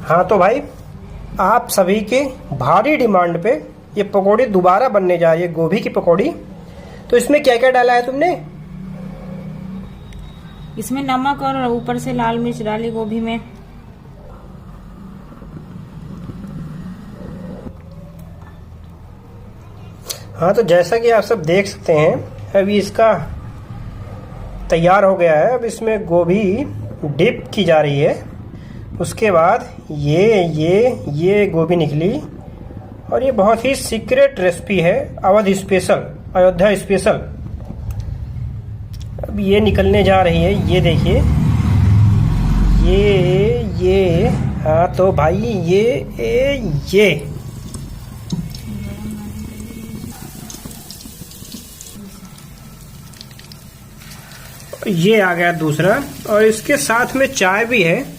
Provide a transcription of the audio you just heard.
हाँ तो भाई, आप सभी के भारी डिमांड पे ये पकौड़ी दोबारा बनने जा रही है, गोभी की पकौड़ी। तो इसमें क्या क्या डाला है तुमने? इसमें नमक और ऊपर से लाल मिर्च डाली गोभी में। हाँ तो जैसा कि आप सब देख सकते हैं, अभी इसका तैयार हो गया है। अब इसमें गोभी डिप की जा रही है। उसके बाद ये गोभी निकली, और ये बहुत ही सीक्रेट रेसिपी है, अवध स्पेशल, अयोध्या स्पेशल। अब ये निकलने जा रही है, ये देखिए, ये हाँ तो भाई ये आ गया दूसरा, और इसके साथ में चाय भी है।